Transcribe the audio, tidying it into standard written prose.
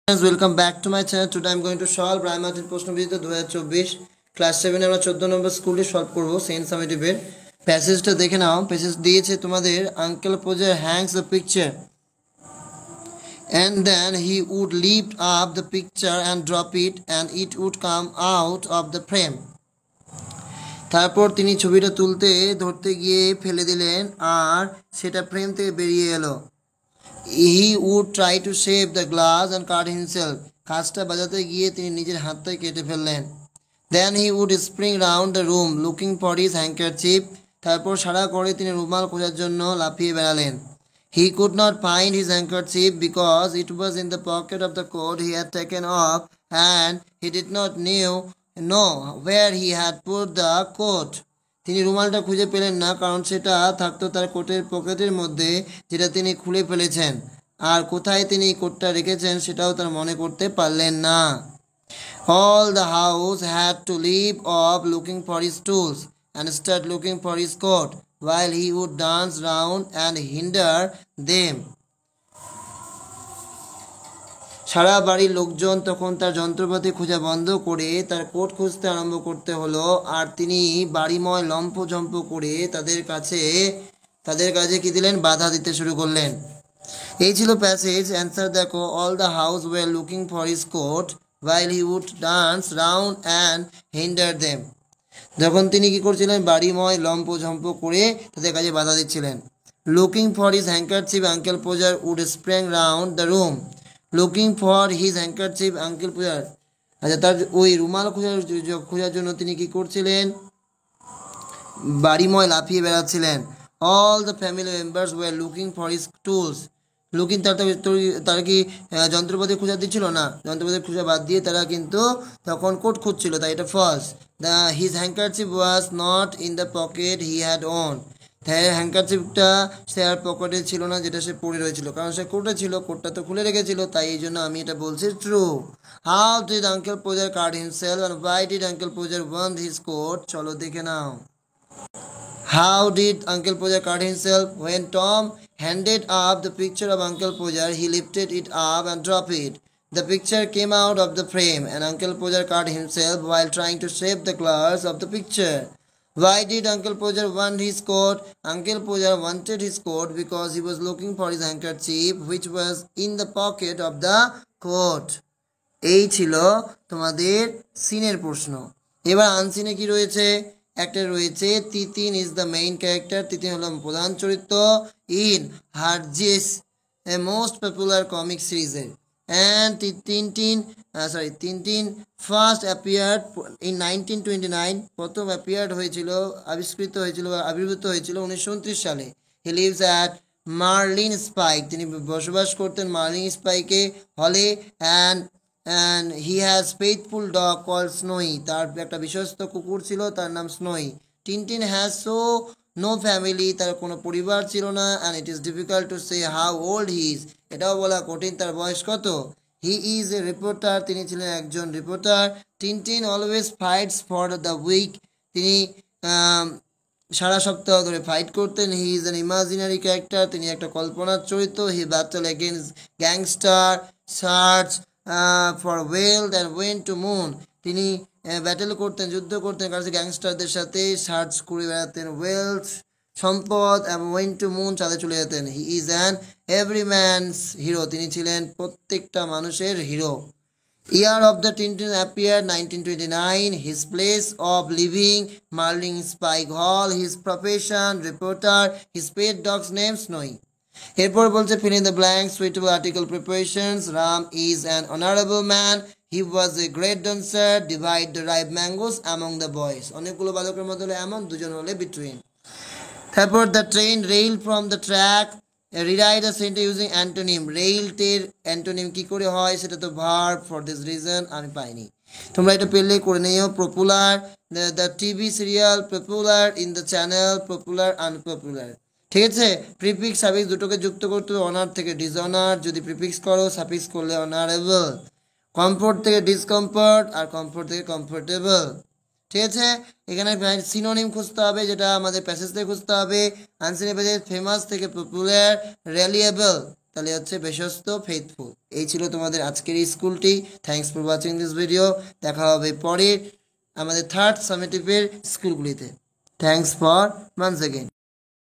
Welcome back to my channel. Today I'm going to solve Raimatin প্রশ্নবিচিত্র 2024 class 7 এ আমরা 14 নম্বর স্কুলে solve করব Saint সামেটিভের প্যাসেজটা দেখে নাও। Passage দিয়েছে তোমাদের uncle Podger hangs the picture and then he would lift up the picture and drop it and it would come out of the frame. তারপর তিনি ছবিটা তুলতে ধরতে গিয়ে ফেলে দিলেন আর সেটা ফ্রেম থেকে বেরিয়ে এলো। He would try to shape the glass and cut himself. কাঁচটা বাজাতে গিয়ে তিনি নিজের হাতটাই কেটে ফেললেন। Then he would spring round the room looking for his handkerchief. তারপর সারা করে তিনি রুমাল খোঁজার জন্য লাফিয়ে বেড়ালেন। He could not find his handkerchief because it was in the pocket of the coat he had taken off and he did not know where he had put the coat. তিনি রুমালটা খুঁজে পেলেন না কারণ সেটা থাকতো তার কোটের পকেটের মধ্যে যেটা তিনি খুলে ফেলেছেন, আর কোথায় তিনি কোটটা রেখেছেন সেটাও তার মনে করতে পারলেন না। All the house had to leave off looking for his tools and start looking for his coat while he would dance round and hinder them. সারা বাড়ির লোকজন তখন তার যন্ত্রপাতি খোঁজা বন্ধ করে তার কোট খুঁজতে আরম্ভ করতে হলো, আর তিনি বাড়িময় লম্ফঝম্প করে তাদের কাছে কি দিলেন, বাধা দিতে শুরু করলেন। এই ছিল প্যাসেজ। অ্যান্সার দেখো, all the house were looking for his coat while he would dance round and hinder them. যখন তিনি কি করছিলেন, বাড়িময় লম্ফঝম্প করে তাদের কাছে বাধা দিচ্ছিলেন। Looking for his handkerchief Uncle Podger would spring round the room. Looking for his handkerchief Uncle Podger, আচ্ছা, তার ওই রুমাল খোঁজার জন্য তিনি কি করছিলেন, বাড়িময় লাফিয়ে বেড়াচ্ছিলেন। All the family members were looking for his tools. Looking তারা কি যন্ত্রপাতি খোঁজা দিচ্ছিল না, যন্ত্রপাতি খোঁজা বাদ দিয়ে তারা কিন্তু তখন কোট খুঁজছিল, তাই এটা ফলস। His handkerchief was not in the pocket he had on. হ্যাঙ্কারচিফটা সে আর পকেটে ছিল না, যেটা সে পরে রয়েছিল, কারণ সে কোটে ছিল, কোটটা তো খুলে রেখেছিল, তাই এই জন্য আমি এটা বলছি true. How did uncle Podger cut himself and why did uncle Podger want his coat? চলো দেখে নাও। How did Uncle Poja cut himself? When Tom handed up the picture of Uncle Poja, he lifted it up and dropped it. The picture came out of the frame and Uncle Poja cut himself while trying to shape the glass of the picture. Why did Uncle Poja want his coat? Uncle Poja wanted his coat because he was looking for his handkerchief which was in the pocket of the coat. এই ছিল তোমাদের সিনের প্রশ্ন। এবার আনসিনে কি রয়েছে? একটা রয়েছে Tintin is the main character. Tintin হলো প্রধান চরিত্র in Hergé's a most popular comic সিরিজের। And Tintin first appeared in 1929। প্রথম আবির্ভূত হয়েছিল 1929 সালে। He lives at Marlinspike. তিনি বসবাস করতেন মার্লিন স্পাইকে হলে। and he has faithful dog called Snowy. তার একটা বিশ্বস্ত কুকুর ছিল, তার নাম Snowy. Tintin has no family, তার কোনো পরিবার ছিল না। and it is difficult to say how old he is, এটাও বলা কঠিন তার বয়স কত। he is a reporter, তিনি ছিলেন একজন reporter. Tintin always fights for the weak, তিনি সারা সপ্তাহ ধরে ফাইট করতেন। He is an imaginary character, তিনি একটা কল্পনার চরিত্র। He battle against gangster, search for wealth and went to moon. তিনি ব্যাটেল করতেন, যুদ্ধ করতেন কাছে গ্যাংস্টারদের সাথে, সার্চ করে বেড়াতেন ওয়েলথ সম্পদ, এবং ওয়েন্ট টু মুন চাঁদে চলে যেতেন। হি is an every man's hero, তিনি ছিলেন প্রত্যেকটা মানুষের hero. Year of the Tintin appeared 1929. His place of living Marling Spike Hall. His profession reporter. His pet dog's name Snowy. এরপর বলছে fill in the blanks, suitable article preparations. Ram is an honorable man. He was a great dancer. Divide the ripe mangoes among the boys. অনেকগুলো বালকের মধ্যে হলো এমন, দুজন হলে between. তারপর the train railed from the track. Rewrite the sentence using antonym. রেইলটের antonym কি করে হয় সেটা তো ভার্ব। ফর দিস রিজন আমি পাইনি, তোমরা এটা পেলে করে নিও। Popular, the TV serial. Popular in the channel. Popular unpopular. ঠিক আছে, প্রিফিক্স সাফিক্স দুটোকে যুক্ত করতে হবে। অনার থেকে ডিসঅনার, যদি প্রিফিক্স করো, সাফিক্স করলে অনারেবল। কমফোর্ট থেকে ডিসকমফোর্ট, আর কমফোর্ট থেকে কমফোর্টেবল। ঠিক আছে, এখানে সিনোনিম খুঁজতে হবে, যেটা আমাদের প্যাসেজ থেকে খুঁজতে হবে। আনসিনে পেজে ফেমাস থেকে পপুলার, রিলায়েবল তাহলে হচ্ছে বিশ্বস্ত, ফেথফুল। এই ছিল তোমাদের আজকের এই স্কুলটি। Thanks for watching this video. দেখা হবে পরের আমাদের থার্ড সামেটিভের স্কুলগুলিতে। Thanks for once again.